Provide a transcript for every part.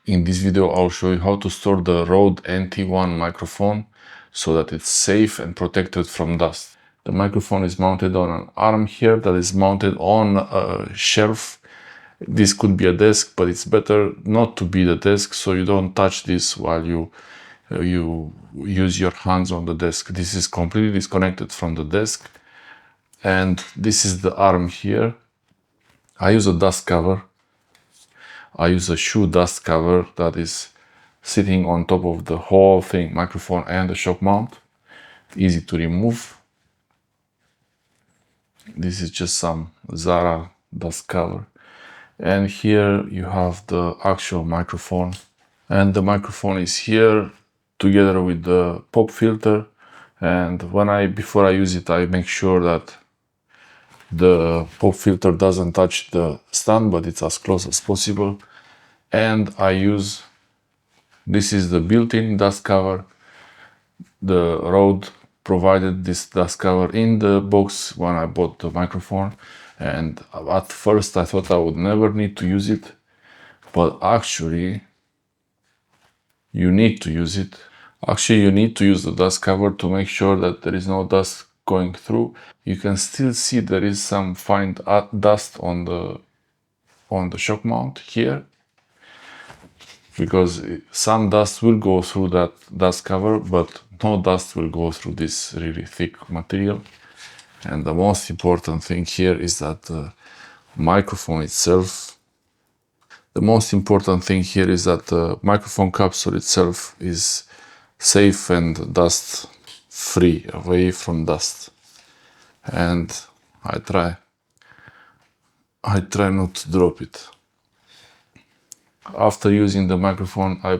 In this video, I'll show you how to store the Rode NT1 microphone so that it's safe and protected from dust. The microphone is mounted on an arm here that is mounted on a shelf. This could be a desk, but it's better not to be the desk so you don't touch this while you use your hands on the desk. This is completely disconnected from the desk. And this is the arm here. I use a dust cover. I use a shoe dust cover that is sitting on top of the whole thing, microphone and the shock mount. Easy to remove. This is just some Zara dust cover. And here you have the actual microphone. And the microphone is here together with the pop filter. And before I use it, I make sure that the pop filter doesn't touch the stand, but it's as close as possible. And this is the built-in dust cover. The Rode provided this dust cover in the box when I bought the microphone. And at first I thought I would never need to use it, but actually you need to use it. Actually, you need to use the dust cover to make sure that there is no dust going through. You can still see there is some fine dust on the shock mount here, because some dust will go through that dust cover, but no dust will go through this really thick material. And the most important thing here is that the microphone capsule itself is safe and dust free, away from dust. And I try not to drop it. After using the microphone, I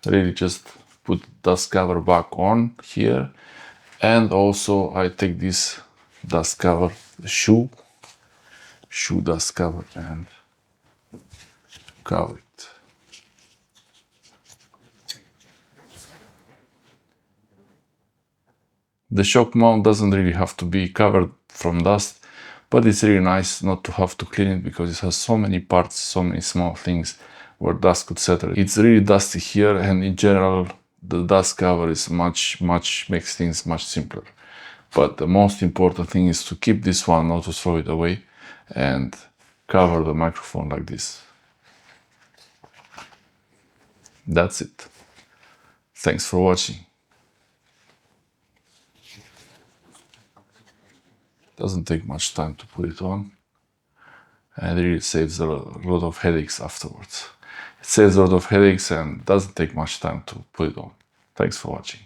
really just put dust cover back on here, and also I take this dust cover, the shoe dust cover, and cover it. The shock mount doesn't really have to be covered from dust, but it's really nice not to have to clean it because it has so many parts, so many small things where dust could settle. It's really dusty here, and in general the dust cover is makes things much simpler. But the most important thing is to keep this one, not to throw it away, and cover the microphone like this. That's it. Thanks for watching. Doesn't take much time to put it on, and it really saves a lot of headaches afterwards. It saves a lot of headaches and doesn't take much time to put it on. Thanks for watching.